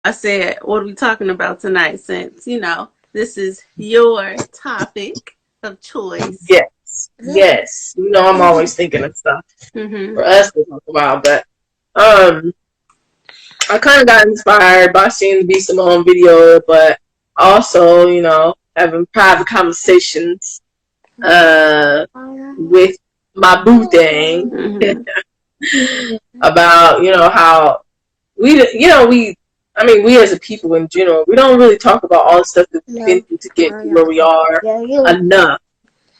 I said, what are we talking about tonight? Since, this is your topic of choice. Yes, yes. I'm always thinking of stuff Mm-hmm. for us to talk about, but I kind of got inspired by seeing the Beast Simone video, but also, having private conversations with my boo thing Mm-hmm. about, how we as a people in general, we don't really talk about all the stuff that we've been through to get to where we are enough.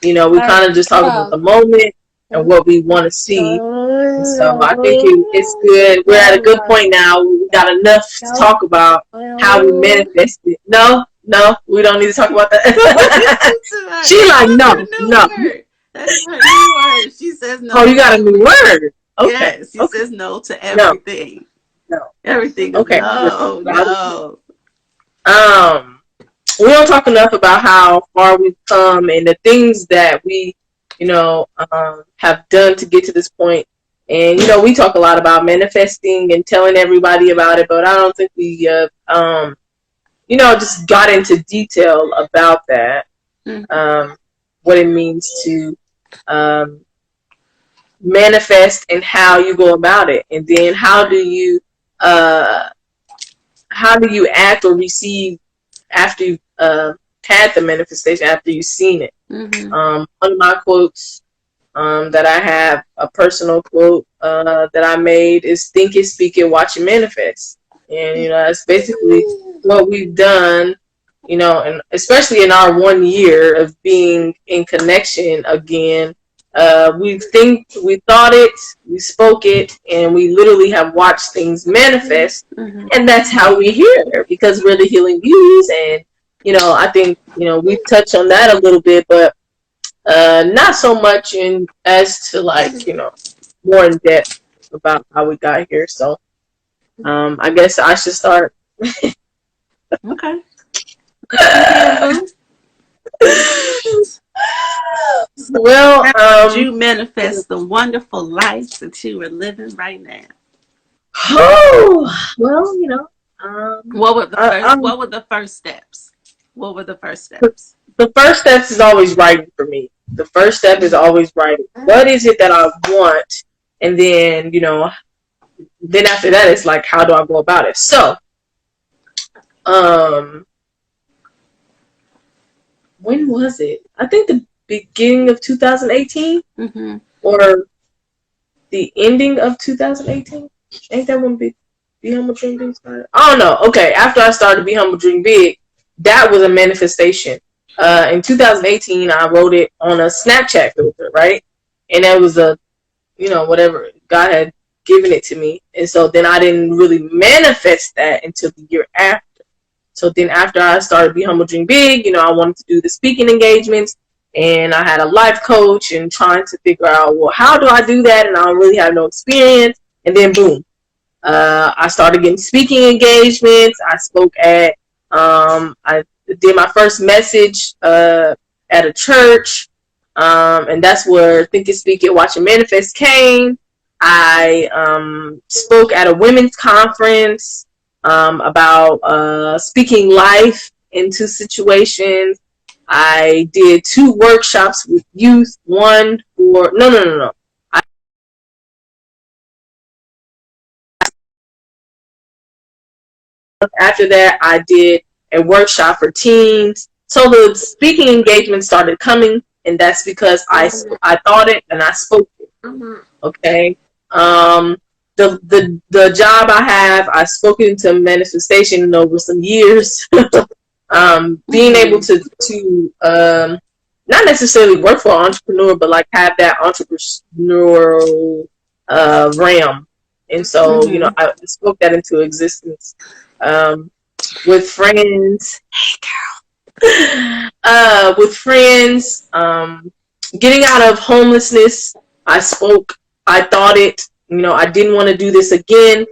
We kind of just talk about the moment and what we want to see. So I think it's good. We're at a good point now. We got enough to talk about how we manifest it. No, we don't need to talk about that. She like, no, no. That's her new word. She says no. Oh, you got a new word. Okay. Yes, she says no to No. everything. No. Everything is Okay. no. We don't talk enough about how far we've come and the things that we, have done to get to this point. And, we talk a lot about manifesting and telling everybody about it, but I don't think we, just got into detail about that. Mm-hmm. What it means to manifest and how you go about it. And then how do you act or receive after you've had the manifestation, after you've seen it. Mm-hmm. One of my quotes that I have, a personal quote that I made, is think it, speak it, watch it manifest. And, that's basically what we've done, and especially in our 1 year of being in connection again. We thought it, we spoke it, and we literally have watched things manifest. Mm-hmm. And that's how we're here, because we're the Healing Beauties. And, I think, we touched on that a little bit, but not so much as to more in depth about how we got here. So I guess I should start. Okay. Well, did you manifest the wonderful life that you are living right now? Oh, well, What were the first steps? What were the first steps? The first step is always writing for me. The first step is always writing. What is it that I want? And then, then after that, it's like, how do I go about it? So, when was it? I think the beginning of 2018, mm-hmm. or the ending of 2018. Ain't that when Be Humble Dream Big started? I don't know. Okay, after I started Be Humble Dream Big, that was a manifestation. In 2018, I wrote it on a Snapchat filter, right? And that was whatever God had given it to me. And so then I didn't really manifest that until the year after. So then after I started Be Humble Dream Big, I wanted to do the speaking engagements, and I had a life coach and trying to figure out, well, how do I do that? And I don't really have no experience. And then boom, I started getting speaking engagements. I spoke at, I did my first message at a church, and that's where Think It, Speak It, Watch It Manifest came. I spoke at a women's conference about speaking life into situations. I did 2 workshops with youth. One for no. After that, I did a workshop for teens. So the speaking engagement started coming, and that's because I thought it and I spoke it. Okay. The job I have, I've spoken to manifestation over some years. Being able to not necessarily work for an entrepreneur, but like have that entrepreneurial realm. And so, I spoke that into existence. With friends, with friends, getting out of homelessness, I spoke, I thought it, I didn't want to do this again.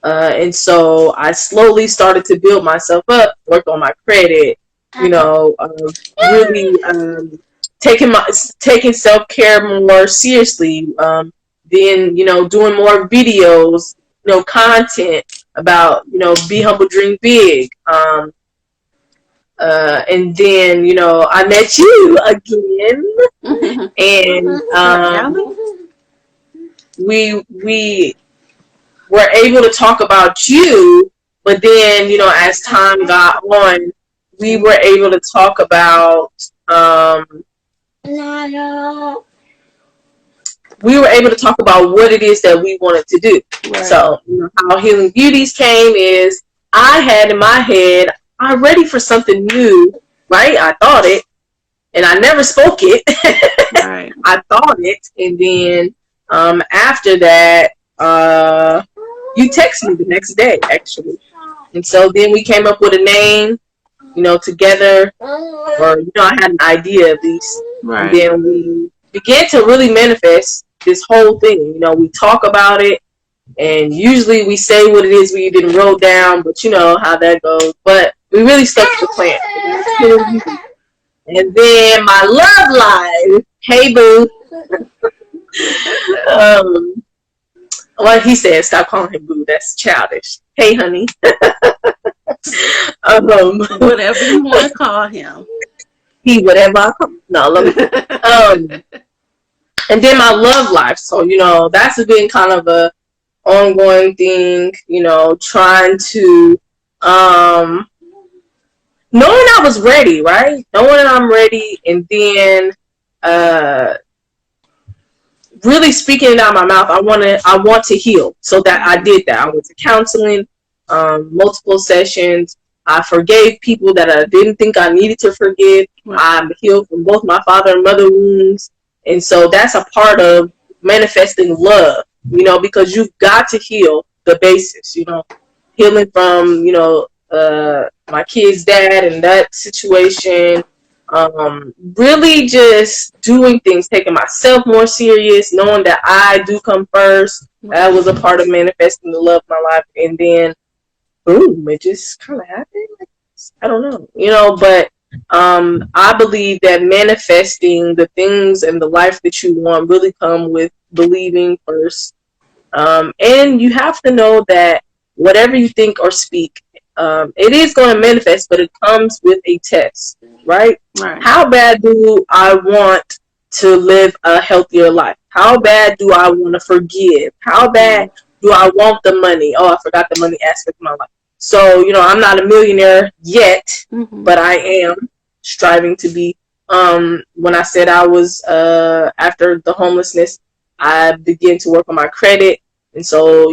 And so I slowly started to build myself up, work on my credit, really taking self-care more seriously, then, doing more videos, content, about, be humble, dream big. And then, I met you again, and we were able to talk about you, but then, as time got on, we were able to talk about what it is that we wanted to do. Right. So, how Healing Beauties came is I had in my head, I'm ready for something new, right? I thought it, and I never spoke it. Right. I thought it, and then after that, you texted me the next day, actually. And so then we came up with a name, together, or, I had an idea at least. Right. And then we began to really manifest this whole thing. We talk about it, and usually we say what it is we didn't wrote down, but you know how that goes. But we really stuck to the plan. And then my love life, hey boo. Well, he said, stop calling him boo. That's childish. Hey, honey. Whatever you want to call him. He, whatever I call him. No, let me. And then my love life. So, that's been kind of a ongoing thing, trying to, knowing I was ready, right? Knowing I'm ready, and then, really speaking it out of my mouth. I want to heal. So that I did that. I went to counseling, multiple sessions. I forgave people that I didn't think I needed to forgive. Right. I'm healed from both my father and mother wounds. And so that's a part of manifesting love, because you've got to heal the basis, healing from, my kid's dad and that situation. Really just doing things, taking myself more serious, knowing that I do come first. That was a part of manifesting the love of my life. And then, boom, it just kind of happened. I don't know, but I believe that manifesting the things and the life that you want really come with believing first. And you have to know that whatever you think or speak, it is going to manifest, but it comes with a test, right? How bad do I want to live a healthier life? How bad do I want to forgive? How bad do I want the money? Oh, I forgot the money aspect of my life. So, I'm not a millionaire yet, but I am striving to be. When I said I was, after the homelessness, I began to work on my credit. And so,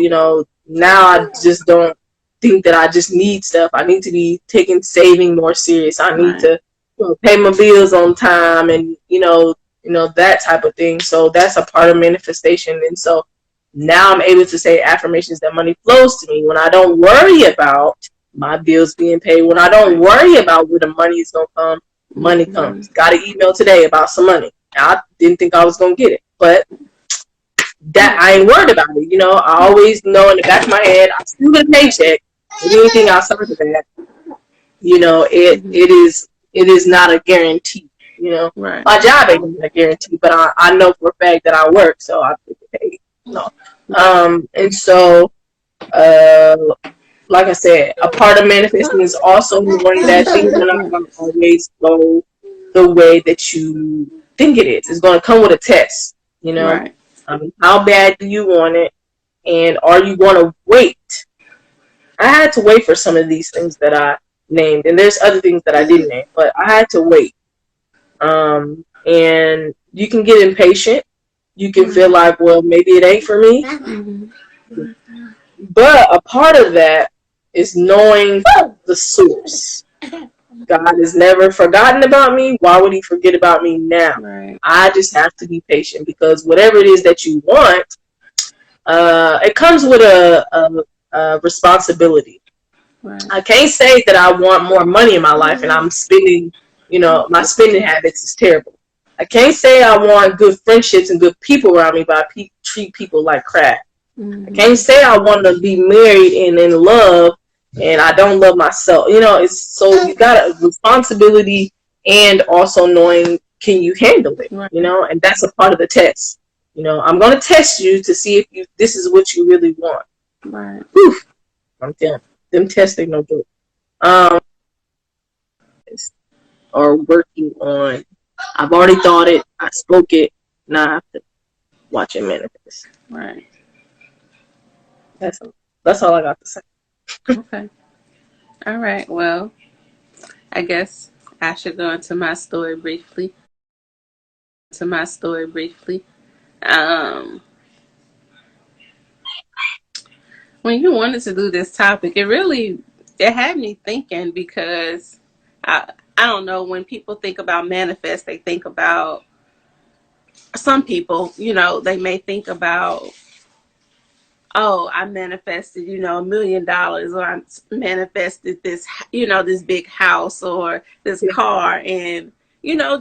now I just don't think that I just need stuff. I need to be taking saving more serious. I need to pay my bills on time and, that type of thing. So that's a part of manifestation. And so now I'm able to say affirmations that money flows to me when I don't worry about my bills being paid, when I don't worry about where the money is going to come, money comes. Got an email today about some money. I didn't think I was going to get it, but that I ain't worried about it. I always know in the back of my head, I still get a paycheck. But anything outside of that, it is not a guarantee. Right. My job ain't a guarantee, but I know for a fact that I work, so I get paid. And so, like I said, a part of manifesting is also knowing that things are not going to always go the way that you think it is. It's going to come with a test. Right. How bad do you want it, and are you going to wait? I had to wait for some of these things that I named, and there's other things that I didn't name, but I had to wait. And you can get impatient. You can feel like, well, maybe it ain't for me. But a part of that is knowing the source. God has never forgotten about me. Why would he forget about me now? Right. I just have to be patient, because whatever it is that you want, it comes with a responsibility. Right. I can't say that I want more money in my life and I'm spending, my spending habits is terrible. I can't say I want good friendships and good people around me, but I treat people like crap. I can't say I want to be married and in love and I don't love myself. It's so you got a responsibility and also knowing, can you handle it? Right. And that's a part of the test. I'm going to test you to see if this is what you really want. Right. Whew. I'm telling you, them tests ain't no joke. Um, or working on. I've already thought it. I spoke it. Now I have to watch it manifest. Right. That's all I got to say. Okay. All right. Well, I guess I should go into my story briefly. Um, when you wanted to do this topic, it had me thinking because I don't know, when people think about manifest, they think about, some people, they may think about, oh, I manifested, $1 million, or I manifested this, this big house or this Yeah. car, and,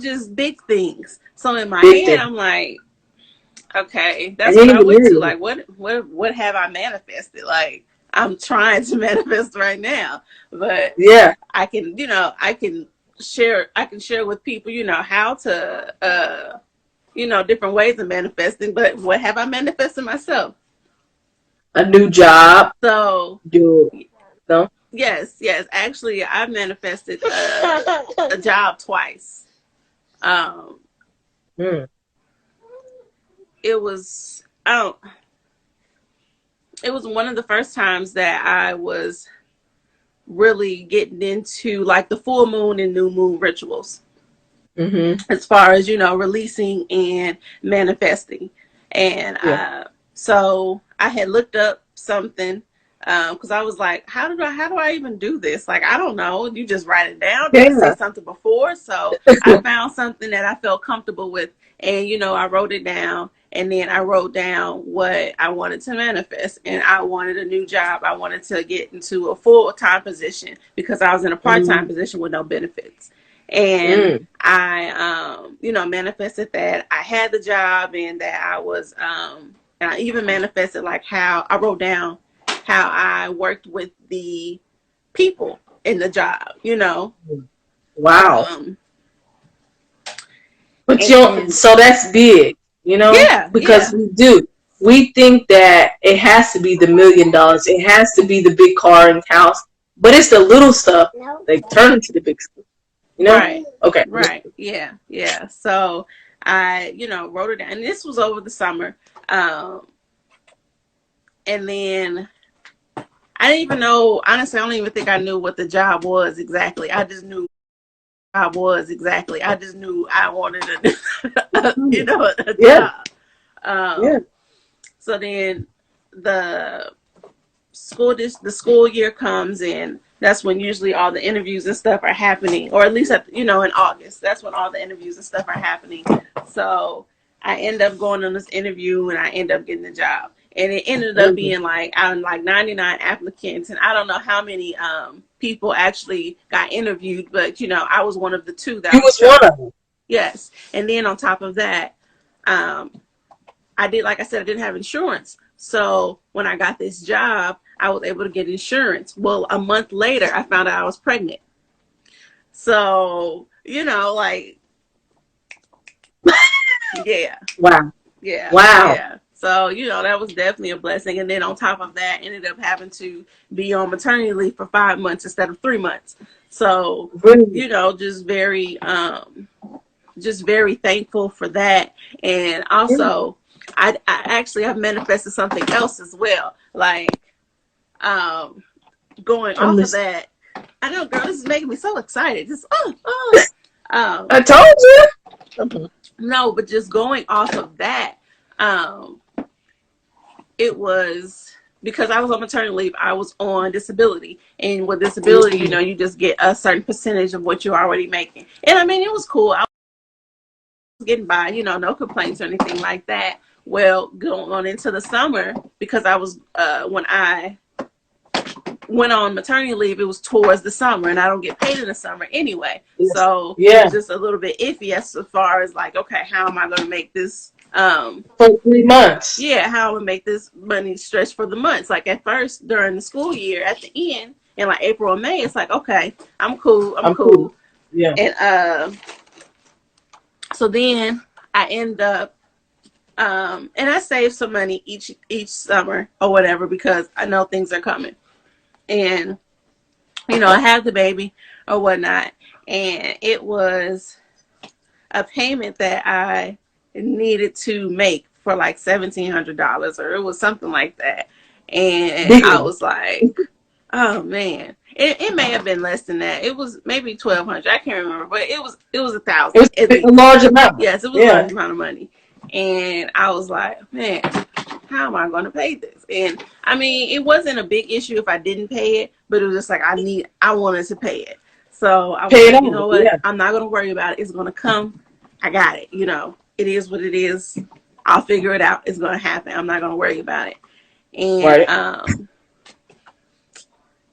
just big things. So in my Big head, thing. I'm like, okay, I that's what didn't I even went to. hear Like, what have I manifested? Like, I'm trying to manifest right now, but Yeah. I can share with people, how to, different ways of manifesting. But what have I manifested myself? A new job. So, Do no. yes. Actually, I manifested a job twice. Um, Mm. it was I don't. It was one of the first times that I was really getting into like the full moon and new moon rituals, Mm-hmm. as far as releasing and manifesting. And Yeah. so I had looked up something, because I was like, how do I even do this? Like, I don't know. You just write it down. Did I say Yeah. something before? So I found something that I felt comfortable with, and I wrote it down. And then I wrote down what I wanted to manifest. And I wanted a new job. I wanted to get into a full-time position because I was in a part-time Mm. position with no benefits. And Mm. I, manifested that I had the job, and that I was, and I even manifested like how I wrote down how I worked with the people in the job. Wow. Um, But and so that's big, yeah, because yeah, we think that it has to be the $1 million, it has to be the big car and house, but it's the little stuff they turn into the big stuff, right, Okay. right, yeah. So I, wrote it down, and this was over the summer. And then I didn't even know, honestly, I don't even think I knew what the job was exactly. I just knew I wanted a Yeah. job. Yeah. So then the the school year comes in. That's when usually all the interviews and stuff are happening, or at least in August. That's when all the interviews and stuff are happening. So I end up going on this interview, and I end up getting the job. And it ended up Mm. being like out of like 99 applicants, and I don't know how many people actually got interviewed, but I was one of the two You that was was one chosen. of them. Yes, and then on top of that, um, I did, like I said, I didn't have insurance. So when I got this job, I was able to get insurance. Well, a month later, I found out I was pregnant. So, like, yeah, Wow. yeah, Wow. yeah. So, that was definitely a blessing. And then on top of that, ended up having to be on maternity leave for 5 months instead of 3 months. So, Really. just very thankful for that. And Yeah. also, I actually have manifested something else as well. Like, um, going I'm off of listening. that, I know, girl, this is making me so excited. Just, I um, told you. no, but just going off of that, um, it was because I was on maternity leave. I was on disability, and with disability, Mm. you just get a certain percentage of what you're already making. And I mean, it was cool. I was getting by, no complaints or anything like that. Well, going on into the summer, because I was when I went on maternity leave, it was towards the summer, and I don't get paid in the summer anyway. Yes. So it Yeah. was just a little bit iffy as far as like, okay, how am I going to make this? For 3 months. Yeah, how am I going to make this money stretch for the months? Like at first during the school year, at the end in like April or May, it's like, okay, I'm cool, I'm I'm cool. cool, Yeah. and so then I end up. And I save some money each summer or whatever because I know things are coming. and I have the baby or whatnot, and it was a payment that I needed to make for like $1,700, or it was something like that. And Big I one. was like, oh man. It may have been less than that. It was maybe 1,200. I can't remember, but it was 1,000 It's at a least. large amount. Yes, it was a Yeah. large amount of money. And I was like, man, how am I going to pay this? And I mean, it wasn't a big issue if I didn't pay it, but it was just like I wanted to pay it. So I was Pay it like, you off. know what? Yeah. I'm not going to worry about it. It's going to come. I got it. It is what it is. I'll figure it out. It's going to happen. I'm not going to worry about it. And Right.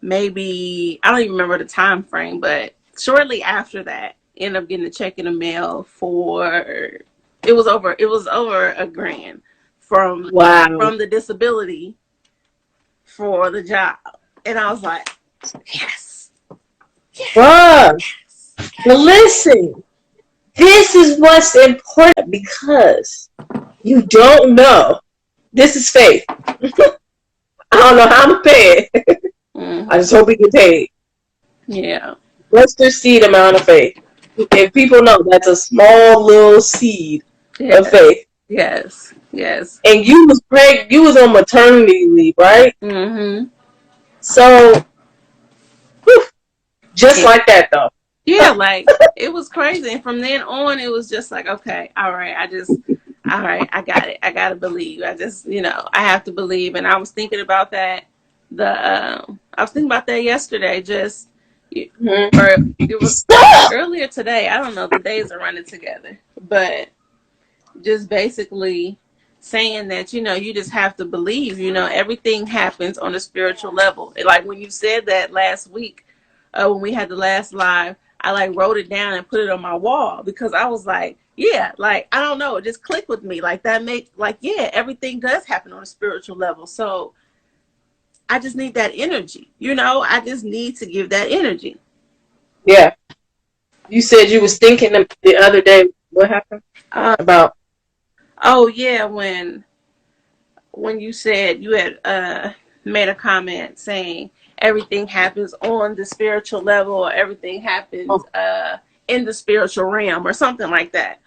maybe I don't even remember the time frame, but shortly after that, ended up getting a check in the mail for it was over $1,000 from Wow. the disability for the job, and I was like, yes, Bruh. yes, But listen, this is what's important because you don't know. This is faith. I don't know how I'm gonna pay it. I mm-hmm. just hope we get paid. Yeah, Mustard seed amount of faith. If people know that's a small little seed of yes, faith. yes, yes, And you was pregnant, you was on maternity leave, right? mm-hmm. So, whew, just And like that though. yeah, like it was crazy. And from then on, it was just like, okay, all right, I got it. I gotta believe. I just, I have to believe. And I was thinking about that. I was thinking about that yesterday. Mm-hmm. Or it was Stop! earlier today. I don't know. The days are running together, but just basically saying that you just have to believe. Everything happens on a spiritual level. Like when you said that last week, when we had the last live, I like wrote it down and put it on my wall because I was like, yeah, like I don't know, it just clicked with me. Like that make like yeah, everything does happen on a spiritual level. So I just need that energy. I just need to give that energy. Yeah. You said you was thinking the other day. What happened? Uh, About oh yeah, when you said you had made a comment saying everything happens on the spiritual level or everything happens oh, in the spiritual realm or something like that.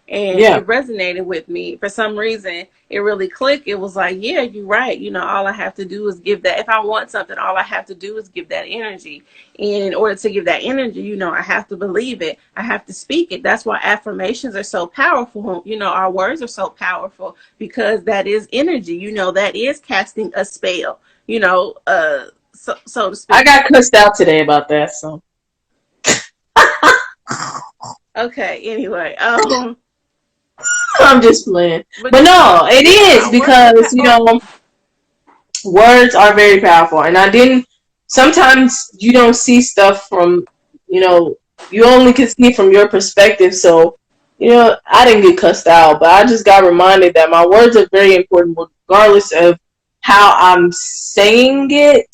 And yeah. it resonated with me. For some reason, it really clicked. It was like, yeah, you're right. All I have to do is give that. If I want something, all I have to do is give that energy. And in order to give that energy, I have to believe it. I have to speak it. That's why affirmations are so powerful. Our words are so powerful because that is energy. That is casting a spell, so to I speak. got cussed out today about that, so Okay, anyway. I'm just playing. But But no, it is our words are because, words are very powerful. And I didn't, sometimes you don't see stuff from, you know, you only can see from your perspective. So, I didn't get cussed out, but I just got reminded that my words are very important regardless of how I'm saying it.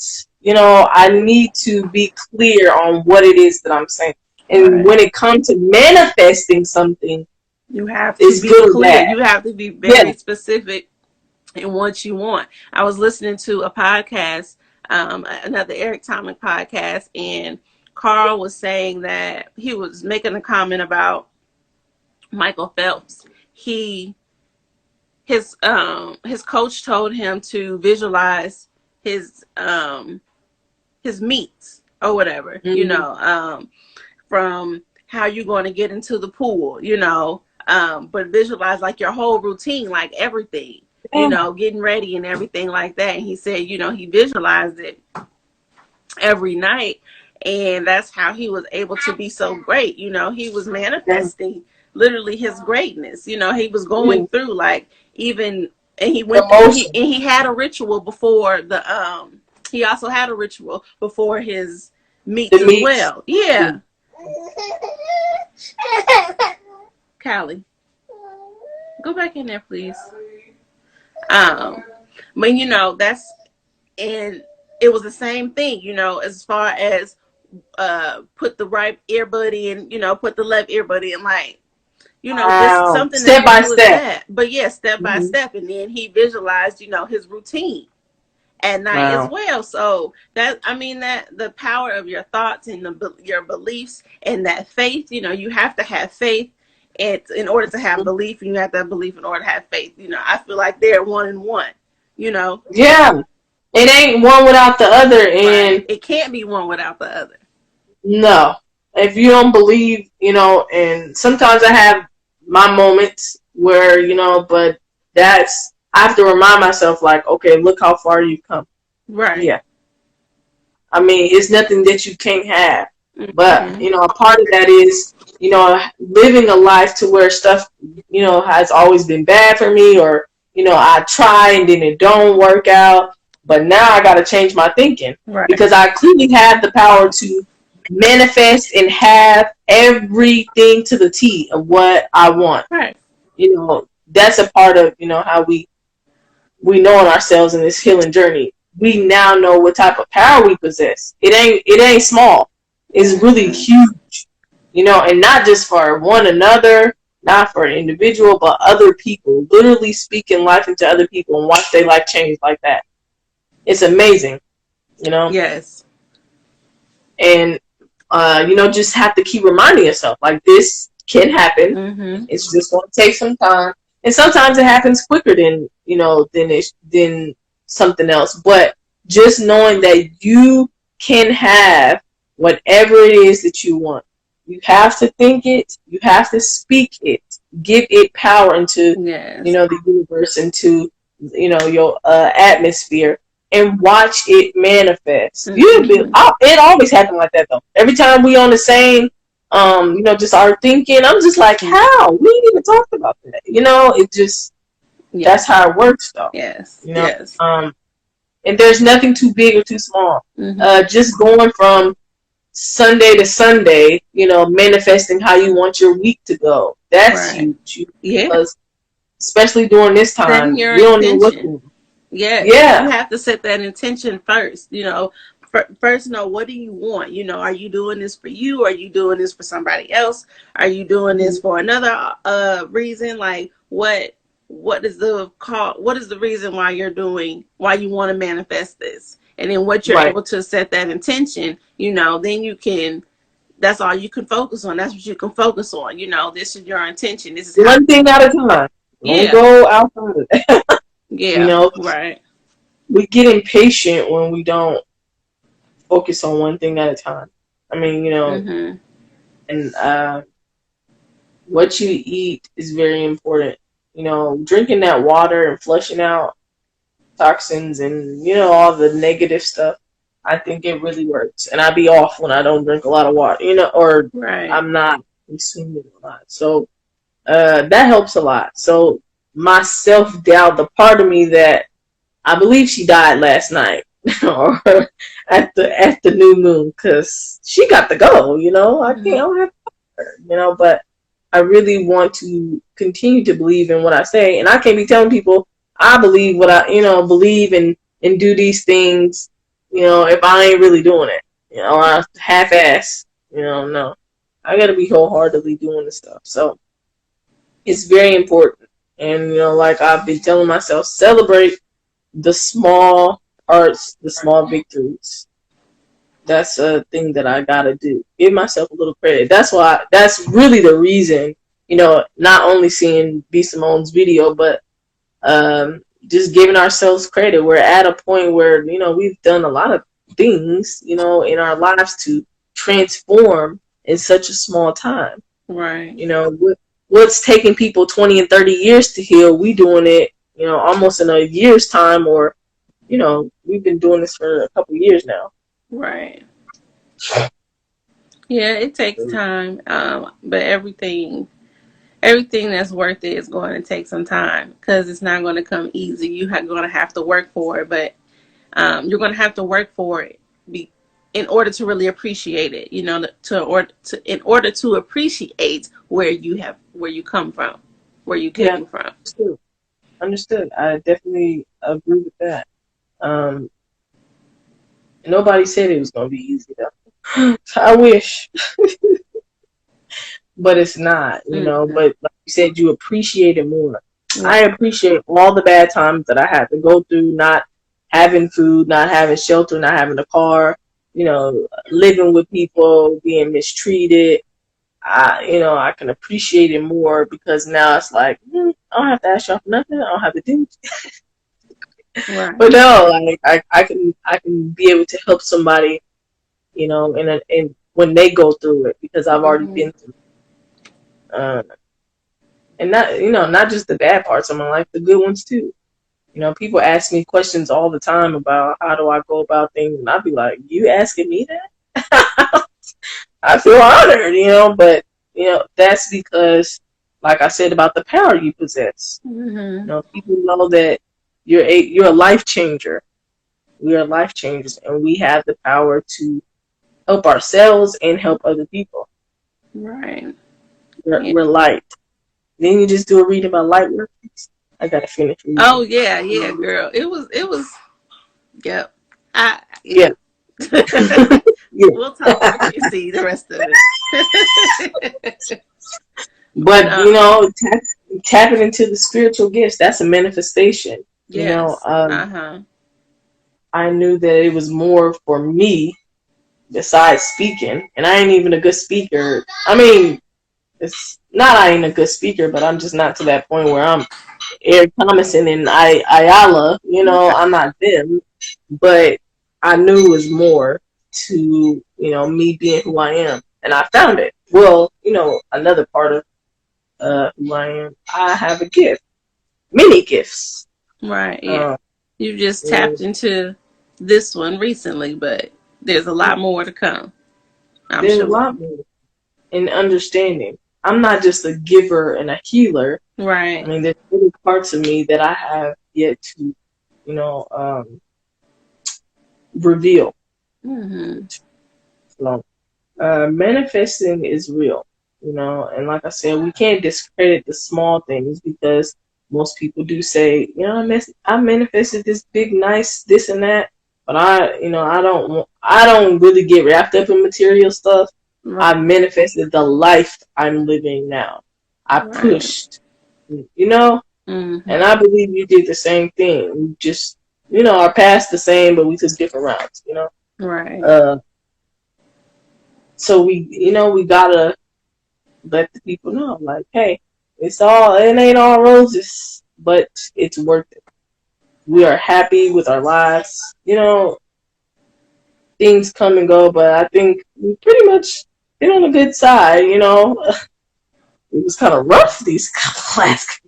I need to be clear on what it is that I'm saying. And right. when it comes to manifesting something, You have to it's be good or clear. bad. You have to be Yeah. very specific in what you want. I was listening to a podcast, another Eric Thomas podcast, and Carl was saying that he was making a comment about Michael Phelps. He his coach told him to visualize his his meets or whatever, Mm-hmm. from how you're going to get into the pool, but visualize like your whole routine, like everything, Yeah. getting ready and everything like that. And he said, he visualized it every night. And that's how he was able to be so great. He was Yeah. manifesting literally his greatness. He was going Yeah. through like even, and he went through, Emotion. he had a ritual before he also had a ritual before his meets The as meats. well. Yeah. Callie, go back in there, please. Um, but that's, and it was the same thing, as far as put the right earbud in, put the left earbud in, like, just Wow. something as Step by simple as step. that. But yeah, step by Mm-hmm. step. And then he visualized, his routine. at night as Wow. well. So that, I mean, that the power of your thoughts and your beliefs and that faith, you have to have faith. And in order to have belief, and you have to have belief in order to have faith. I feel like they're one and one. You know, Yeah. It ain't one without the other, right? and It can't be one without the other. no. If you don't believe, and sometimes I have my moments where, but I have to remind myself, like, okay, look how far you've come. Right. Yeah. I mean, it's nothing that you can't have. But, Mm-hmm. a part of that is, living a life to where stuff, has always been bad for me, or, I try and then it don't work out. But now I got to change my thinking, Right. because I clearly have the power to manifest and have everything to the T of what I want. Right. That's a part of, how we know in ourselves in this healing journey. We now know what type of power we possess. It ain't small. It's really huge. And not just for one another, not for an individual, but other people. Literally speaking life into other people and watch their life change like that. It's amazing, you know? Yes. And just have to keep reminding yourself, like, this can happen. Mm-hmm. It's just going to take some time, and sometimes it happens quicker than something else. But just knowing that you can have whatever it is that you want, you have to think it, you have to speak it, give it power into Yes. the universe, into your atmosphere, and watch it manifest. Mm-hmm. It always happened like that though. Every time we on the same, just our thinking, I'm just like, how? We ain't even talked about that. It just, Yeah. that's how it works though. Yes. You know, Yes. um, and there's nothing too big or too small. Mm-hmm. Just going from Sunday to Sunday, manifesting how you want your week to go. That's Right. huge, Yeah. because especially during this Setting time, your we don't know what's intention. going on. Yes, you Yeah, have to set that intention first. First know, what do you want. Are you doing this for you? Are you doing this for somebody else? Are you doing this for another reason? Like, what is the call? What is the reason why you want to manifest this? And then what you're right. able to set that intention, then you can, that's all you can focus on. That's what you can focus on. This is your intention. This is how. One thing at a time. Don't Yeah. go outside of that. you Yeah. know, Right. we get impatient when we don't focus on one thing at a time. I mean, Mhm. and what you eat is very important. Drinking that water and flushing out toxins and all the negative stuff. I think it really works, and I be off when I don't drink a lot of water. Or Right. I'm not consuming a lot. So that helps a lot. So my self doubt, the part of me that I believe she died last night or at the new moon, because she got to go. I can't. I Mhm. don't have her. But I really want to continue to believe in what I say, and I can't be telling people I believe what I believe and do these things. If I ain't really doing it, or I half ass. No, I got to be wholeheartedly doing this stuff. So it's very important, and like I've been telling myself, celebrate the small parts, the small victories. That's a thing that I gotta do. Give myself a little credit. That's really the reason, not only seeing B Simone's video, but just giving ourselves credit. We're at a point where, we've done a lot of things, in our lives to transform in such a small time. Right. What's taking people 20 and 30 years to heal, we doing it, almost in a year's time, or we've been doing this for a couple years now. Right. Yeah, it takes time. But everything that's worth it is going to take some time, because it's not going to come easy. Going to have to work for it, but you're going to have to work for it in order to really appreciate it. In order to appreciate where you come from, where you Yeah, came from. understood. Understood. I definitely agree with that. Um, Nobody said it was gonna be easy though. I wish, but it's not. Mm-hmm. But like you said, you appreciate it more. I Right. appreciate all the bad times that I had to go through, not having food, not having shelter, not having a car, living with people, being mistreated. I can appreciate it more because now it's like, I don't have to ask y'all for nothing. I don't have to do. But Right. no, like I can be able to help somebody, and when they go through it because I've already Hmm. been through it. And not not just the bad parts of my life, the good ones too. People ask me questions all the time about how do I go about things, and I'd be like, "You asking me that?" I feel honored, but that's because, like I said about the power you possess. Hmm. People know that you're a life changer. We are life changers, and we have the power to help ourselves and help other people. Right. Yeah. We're light. Then you just do a reading about light work. I gotta finish Oh reading. yeah, yeah, girl. It was. Yep. Yeah. Yeah. Yeah. We'll talk after you see the rest of it. But But tapping into the spiritual gifts, that's a manifestation. yes. Uh-huh. I knew that it was more for me besides speaking, and I ain't even a good speaker. I mean, it's not I ain't a good speaker, but I'm just not to that point where I'm Eric Thomason and Ayala. Right. I'm not them, but I knew it was more to me being who I am, and I found it. Well, another part of who I am, I have a gift, many gifts. Right. Yeah. Uh, You just and tapped into this one recently, but there's a lot more to come, I'm there's a sure. lot more in understanding. I'm not just a giver and a healer. I Right. mean, there's many parts of me that I have yet to, you know, um, reveal. Hmm. So, manifesting is real, and like I said, we can't discredit the small things because most people do say, I manifested this big, nice, this and that, but I don't really get wrapped up in material stuff. Right. I manifested the life I'm living now. I Right. pushed, you know, and Hmm. I believe you did the same thing. We just, our past the same, but we took different routes. Right. Uh, so we gotta let the people know, like, hey, it ain't all roses, but it's worth it. We are happy with our lives. Things come and go, but I think we pretty much been on a good side. It was kind of rough these couple last.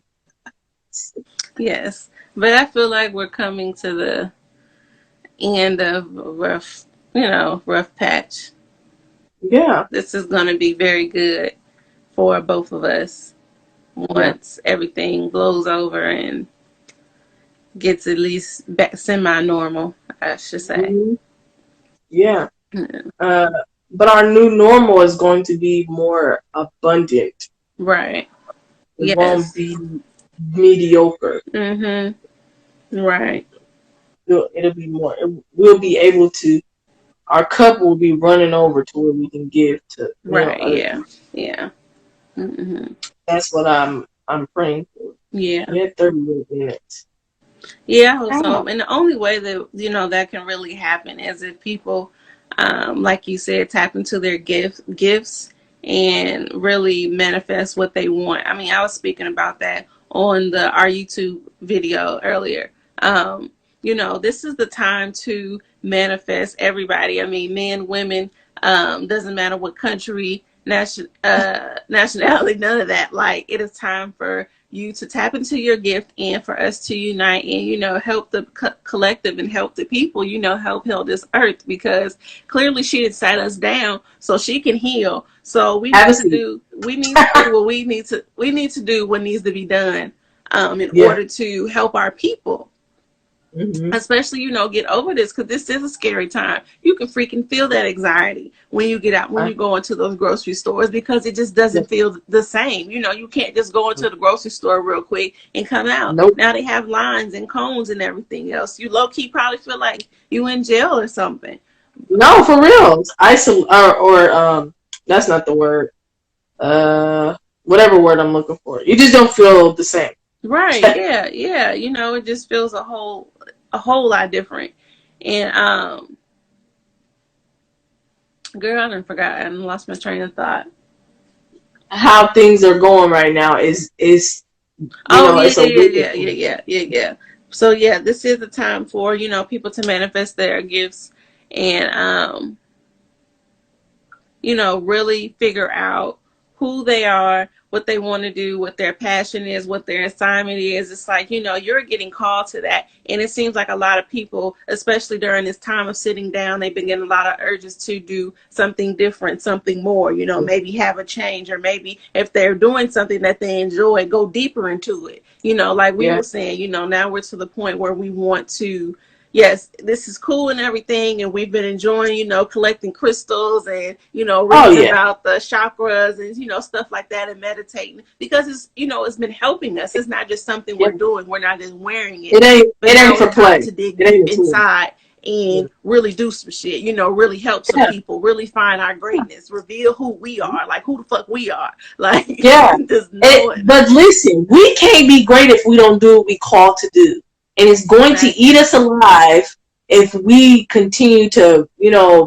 Yes. But I feel like we're coming to the end of a rough patch. Yeah, This is going to be very good for both of us yeah, once everything blows over and gets at least back semi-normal, I should say. hmm yeah. Uh, but our new normal is going to be more abundant. Right. It won't Yes. be mediocre. Mhm. Right. It'll be more. We'll be able to. Our cup will be running over to where we can give to Right. other Yeah. people. Yeah. Mhm. That's what I'm praying for. Yeah. We had 30 minutes. Yeah, I hope Oh. so. And the only way that that can really happen is if people, like you said, tap into their gifts and really manifest what they want. I mean, I was speaking about that on our YouTube video earlier. This is the time to manifest everybody. I mean, men, women, doesn't matter what country, nationality, none of that. Like, it is time for you to tap into your gift and for us to unite and help the collective and help the people, help heal this earth, because clearly she had sat us down so she can heal. So we Have a need to seat. do what we need to do what needs to be done, in Yeah. order to help our people, Hmm. especially get over this, because this is a scary time. You can freaking feel that anxiety when you get out, when I, you go into those grocery stores, because it just yeah. doesn't feel the same. You can't just go into the grocery store real quick and come out. Nope. Now they have lines and cones and everything else. You low-key probably feel like you in jail or something. No, for real. Or that's not the word. Whatever word I'm looking for. You just don't feel the same. Right. Yeah. Yeah. It just feels a whole. a whole lot different. And girl, I done forgot. I lost my train of thought. How things are going right now is Oh yeah, it's a yeah, yeah, waiting yeah, yeah, game. yeah, yeah, yeah. So yeah, this is the time for people to manifest their gifts and really figure out who they are, what they want to do, what their passion is, what their assignment is. It's like, you're getting called to that. And it seems like a lot of people, especially during this time of sitting down, they've been getting a lot of urges to do something different, something more, maybe have a change, or maybe if they're doing something that they enjoy, go deeper into it. Like we Yeah. were saying, now we're to the point where we want to, yes, this is cool and everything, and we've been enjoying, collecting crystals and, Oh reading yeah. about the chakras and, stuff like that, and meditating, because it's been helping us. It's not just something we're Yeah. doing. We're not just wearing it, but It now ain't it's for time play. to dig It deep ain't a tool. inside Yeah. and really do some shit, really help some Yeah. people, really find our greatness, reveal who we are, like who the fuck we are, like Yeah. just knowing. But listen, we can't be great if we don't do what we call to do. And it's going to eat Exactly. us alive if we continue to,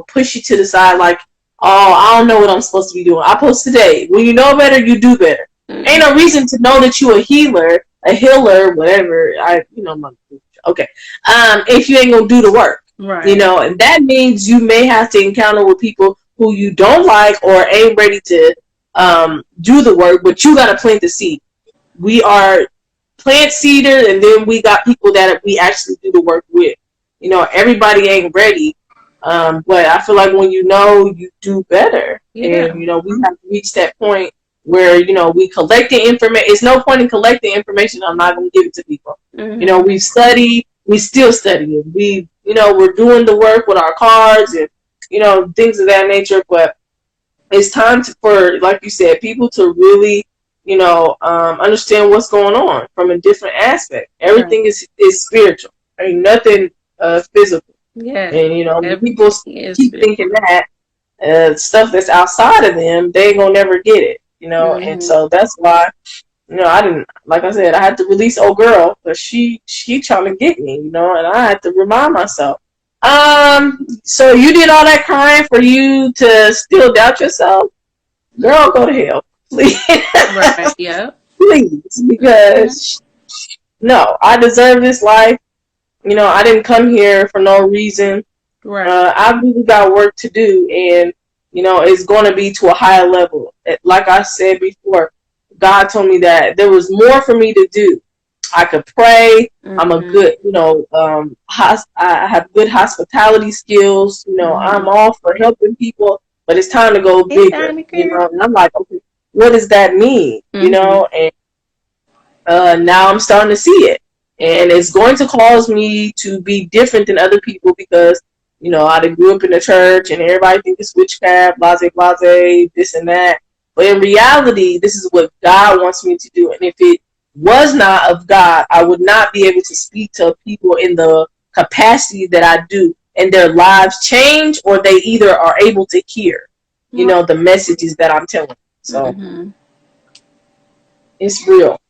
push it to the side like, oh, I don't know what I'm supposed to be doing. I post today. When you know better, you do better. Ain't Mm-hmm. no reason to know that you a healer, whatever. Okay. If you ain't gonna do the work, Right. and that means you may have to encounter with people who you don't like or ain't ready to do the work, but you gotta plant the seed. We are plant seeder, and then we got people that we actually do the work with. Everybody ain't ready, but I feel like when you do better, and Yeah. we have to reach that point where we collecting information. It's no point in collecting information. I'm not gonna give it to people. Mm-hmm. We've studied, we still studying. We're doing the work with our cards and things of that nature, but it's time for, like you said, people to really, understand what's going on from a different aspect. Right. Everything is spiritual. Ain't nothing physical. Yes. And when people Everything is keep thinking spiritual. that stuff that's outside of them, they ain't gonna never get it. And Mm-hmm. so that's why, I didn't, like I said, I had to release old girl, but she trying to get me, and I had to remind myself. So you did all that crying for you to still doubt yourself? Girl, go to hell, please. Right. Yep. Please, Mm-hmm. because no, I deserve this life. I didn't come here for no reason. Right. I really got work to do, and it's going to be to a higher level. Like I said before, God told me that there was more for me to do. I could pray. I'm a Mm-hmm. good, I have good hospitality skills. I'm Mm-hmm. all for helping people, but it's time to go Hey, bigger. Diamond girl. And I'm like, okay, what does that mean? Mm-hmm. And now I'm starting to see it, and it's going to cause me to be different than other people because I grew up in the church and everybody thinks it's witchcraft, blase blase, this and that. But in reality, this is what God wants me to do, and if it was not of God, I would not be able to speak to people in the capacity that I do, and their lives change, or they either are able to hear, Right. the messages that I'm telling. So Mm-hmm. it's real.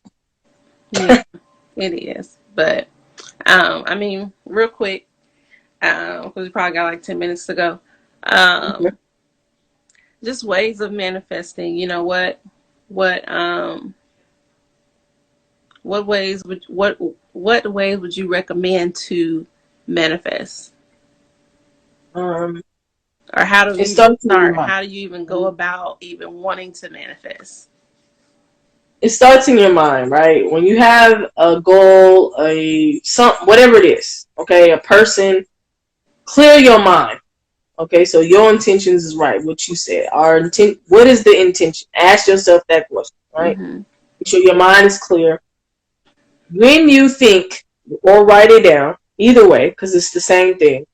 Yeah, it is. But I mean, real quick, because we probably got like 10 minutes to go. Um, just ways of manifesting. What what ways would what ways would you recommend to manifest? Um, Or how do it you even starts in your start? mind. How do you even go about even wanting to manifest? It starts in your mind, right? When you have a goal, whatever it is, okay, a person, clear your mind. Okay, so your intentions is right. What you said, our intent. What is the intention? Ask yourself that question, right? Mm-hmm. Make sure your mind is clear. When you think, or write it down, either way, because it's the same thing.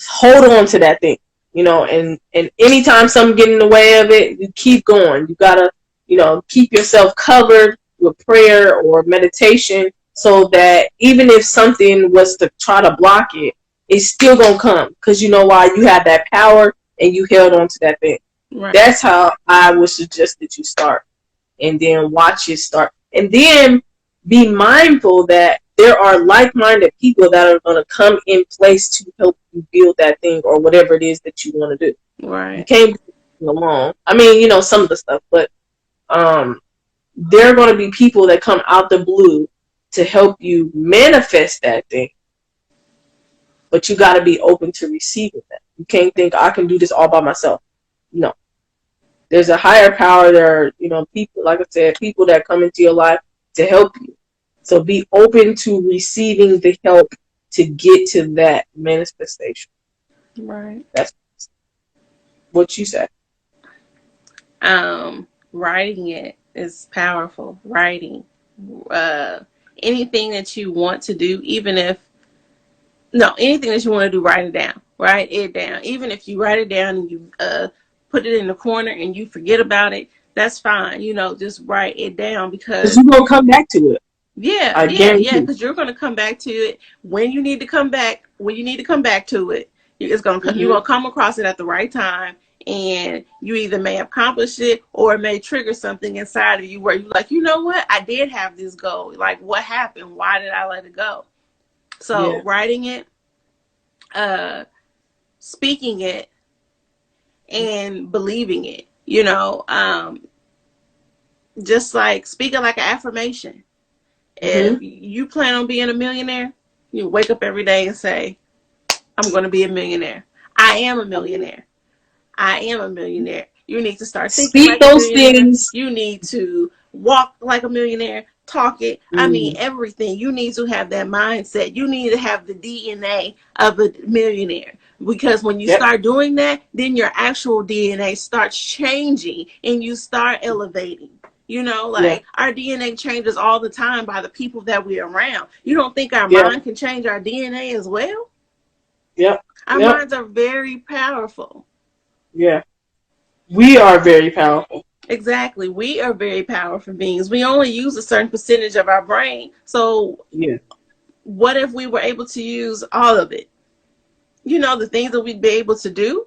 Hold on to that thing, and anytime something get in the way of it, you keep going. You gotta, keep yourself covered with prayer or meditation, so that even if something was to try to block it, it's still gonna come, because you know why? You have that power and you held on to that thing. Right. That's how I would suggest that you start, and then watch it start, and then be mindful that there are like-minded people that are going to come in place to help you build that thing or whatever it is that you want to do. You Right. can't do it alone. I mean, you know, some of the stuff, but there are going to be people that come out the blue to help you manifest that thing. But you got to be open to receiving that. You can't think I can do this all by myself. No, there's a higher power. There are, you know, people, like I said, people that come into your life to help you. So be open to receiving the help to get to that manifestation. Right. That's what you said. Writing it is powerful. Writing, uh, anything that you want to do, even if no, anything that you want to do, write it down. Write it down. Even if you write it down and you put it in the corner and you forget about it, that's fine. You know, just write it down Because because you're going to come back to it. yeah, I yeah, yeah. guarantee. Because you're going to come back to it when you need to come back. When you need to come back to it, you're Mm-hmm. gonna come across it at the right time, and you either may accomplish it or it may trigger something inside of you where you're like, you know what, I did have this goal. Like, what happened? Why did I let it go? So Yeah. writing it, uh, speaking it, and believing it. You know, just like speaking like an affirmation. If Mm-hmm. you plan on being a millionaire, you wake up every day and say, I'm going to be a millionaire. I am a millionaire. I am a millionaire. You need to start thinking Speak like a those millionaire. things. You need to walk like a millionaire, talk it. I mean, Mm. everything. You need to have that mindset. You need to have the DNA of a millionaire. Because when you Yep. start doing that, then your actual DNA starts changing and you start elevating. You know, Yeah. like our DNA changes all the time by the people that we're around. You don't think our Yeah. mind can change our DNA as well? Yep. Our Yep. minds are very powerful. Yeah. We are very powerful. Exactly. We are very powerful beings. We only use a certain percentage of our brain. So, Yeah. what if we were able to use all of it? You know, the things that we'd be able to do,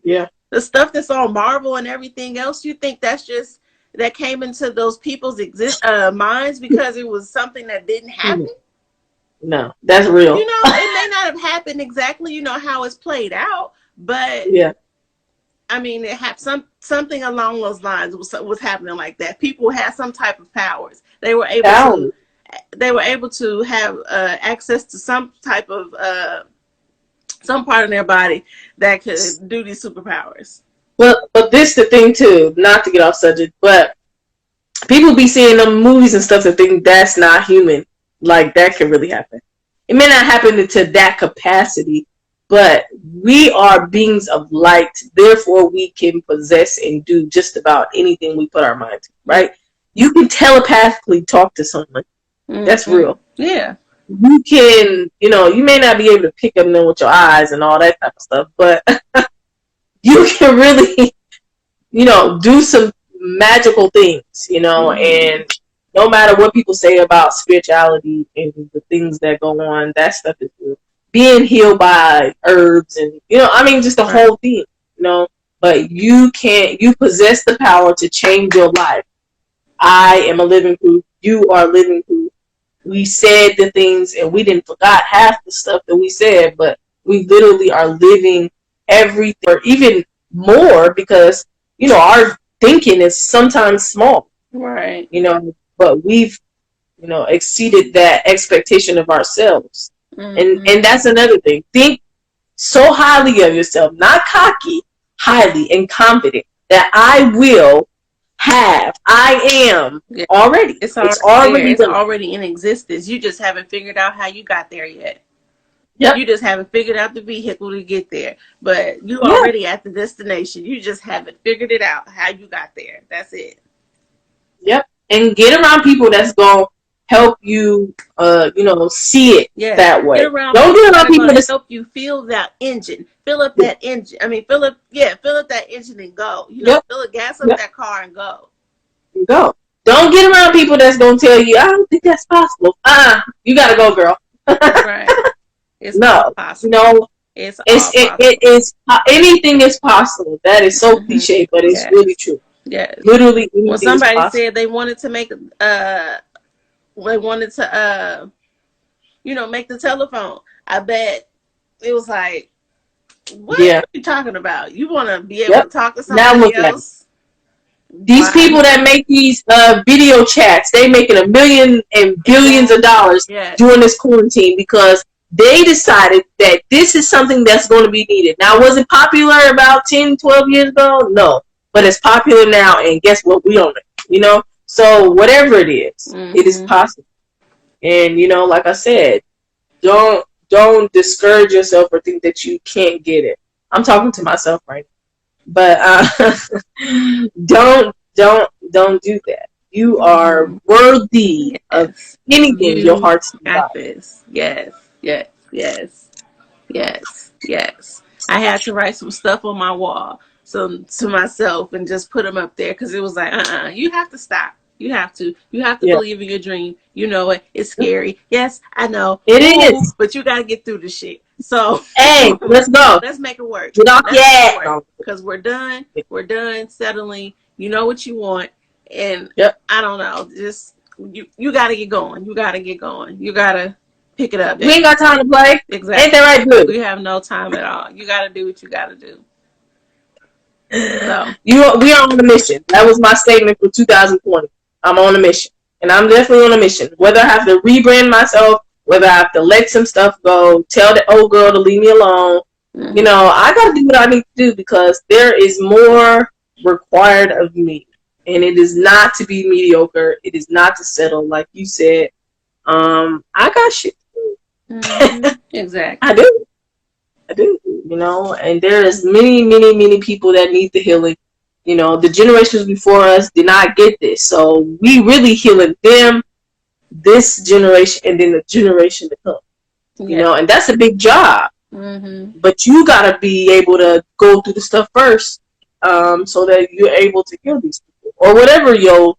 Yeah. the stuff that's on Marvel and everything else, you think that's just that came into those people's minds because it was something that didn't happen? No, that's You real. know, it may not have happened exactly, you know, how it's played out, but Yeah. I mean, it had something along those lines was happening like that. People had some type of powers. Power. They were able to have access to some type of some part of their body that could do these superpowers. But this the thing too, not to get off subject, but people be seeing them movies and stuff and think that's not human. Like that can really happen. It may not happen to that capacity, but we are beings of light. Therefore, we can possess and do just about anything we put our mind to. Right? You can telepathically talk to someone. That's Mm-hmm. real. Yeah. You can, you know, you may not be able to pick up them with your eyes and all that type of stuff, but you can really, you know, do some magical things, you know, Mm-hmm. and no matter what people say about spirituality and the things that go on, that stuff is real. Being healed by herbs and, you know, I mean, just the Right. whole thing, you know, but you possess the power to change your life. I am a living proof. You are living proof. We said the things and we didn't forgot half the stuff that we said, but we literally are living everything or even more because, you know, our thinking is sometimes small, Right. you know, but we've, you know, exceeded that expectation of ourselves. Mm-hmm. And that's another thing. Think so highly of yourself, not cocky, highly and confident that I will have, I am Yeah. already. It's It's already there. already It's done. already in existence. You just haven't figured out how you got there yet. Yep. You just haven't figured out the vehicle to get there. But you Yeah. already at the destination. You just haven't figured it out how you got there. That's it. Yep. And get around people that's gonna help you you know, see it Yes. that Get way. around Don't people get that around are people going to that's help you fill that engine. Fill up yeah. that engine. I mean, fill up that engine and go. You know, Yep. fill a gas up Yep. that car and go. Go. Don't get around people that's gonna tell you, I don't think that's possible. You gotta go, girl. Right. It's all No. You possible. know, It's all it possible. is anything is possible. That is so Mm-hmm. cliche, but it's really Yes. true. Yes. Literally When anything is somebody possible. said they wanted to make they wanted to make the telephone. I bet it was like, what Yeah. are you talking about? You want to be able to Yep. talk to Now somebody look at it. else These while people that make these video chats, they making a million and billions of exactly. dollars Yes. during this quarantine because they decided that this is something that's going to be needed. Now, was it popular about 10, 12 years ago? No. But it's popular now, and guess what? We own it, So whatever it is Mm-hmm. possible. And, like I said, don't discourage yourself or think that you can't get it. I'm talking to myself right now. But don't do that. You are Mm-hmm. worthy of Yes. anything your You heart's got desire. this. Yes. Yes. Yes. Yes, yes. I had to write some stuff on my wall, so to myself, and just put them up there because it was like, you have to stop. You have to. You have to Yeah, believe in your dream. You know it. It's scary. Yes, I know. it Ooh, is. but you got to get through the shit. So Hey, let's go. let's make it work. Get off your Let's make it ass. work No. because we're done. We're done settling. You know what you want, and Yep. I don't know. Just you got to get going. You got to get going. You got to pick it up, We ain't baby. got time to play. Ain't Exactly. that right, good? We have no time at all. You got to do what you got to do. So, We are on a mission. That was my statement for 2020. I'm on a mission, and I'm definitely on a mission. Whether I have to rebrand myself, whether I have to let some stuff go, tell the old girl to leave me alone, I got to do what I need to do because there is more required of me, and it is not to be mediocre. It is not to settle, like you said. I got shit to do. I exactly. do. I do, and there is many, many, many people that need the healing. The generations before us did not get this. So we really healing them, this generation, and then the generation to come. Yeah. And that's a big job. Mm-hmm. But you gotta be able to go through the stuff first, so that you're able to heal these people. Or whatever your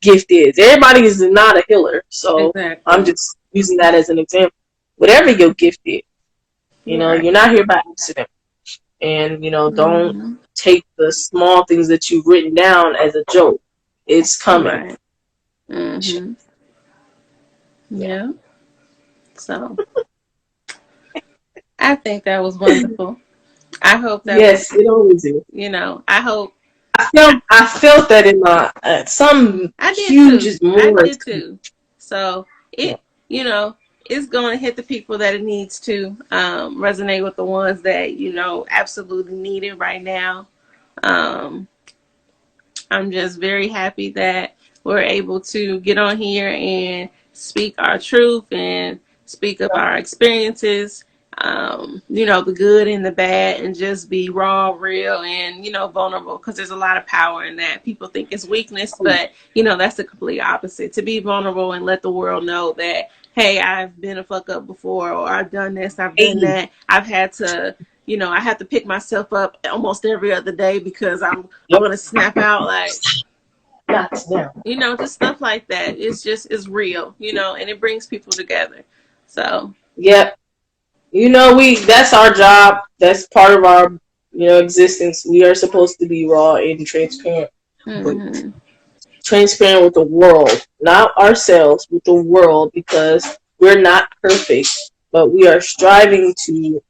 gift is. Everybody is not a healer. So I'm Exactly. just using that as an example. Whatever your gift is, You're right. you're not here by accident. And don't Mm-hmm. take the small things that you've written down as a joke. It's coming. Right. Mm-hmm. Yeah. Yeah. So I think that was wonderful. I hope that was, Yes, it always is. I hope I felt that in my some I did huge too. I more. did too. So Yeah. you know, it's going to hit the people that it needs to resonate with the ones that absolutely need it right now. Um, I'm just very happy that we're able to get on here and speak our truth and speak of our experiences, the good and the bad, and just be raw, real, and, vulnerable, because there's a lot of power in that. People think it's weakness, but, that's the complete opposite. To be vulnerable and let the world know that, hey, I've been a fuck up before, or I've done this, I've done Hey, that. I've had to I have to pick myself up almost every other day because I'm yep. gonna snap out, like, Not now. just stuff like that. It's real, and it brings people together. So Yep. We that's our job. That's part of our existence. We are supposed to be raw and transparent. But mm-hmm. transparent with the world, not ourselves, with the world, because we're not perfect, but we are striving to,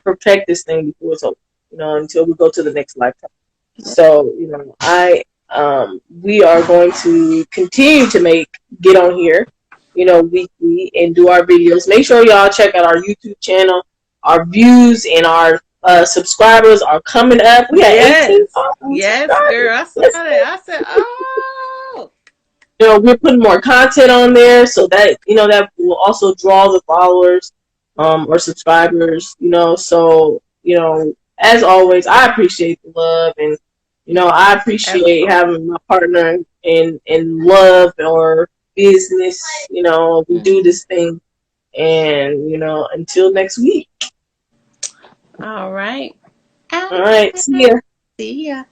protect this thing before it's over, until we go to the next lifetime. So, we are going to continue to get on here, weekly and do our videos. Make sure y'all check out our YouTube channel. Our views and our subscribers are coming up. We got 18 Yes, yes, subscribers. girl. I saw that. I said, oh, We're putting more content on there so that that will also draw the followers or subscribers, so as always, I appreciate the love, and I appreciate absolutely. having my partner in love or business. We do Mm-hmm. this thing, and until next week. All right. All right, see ya. See ya.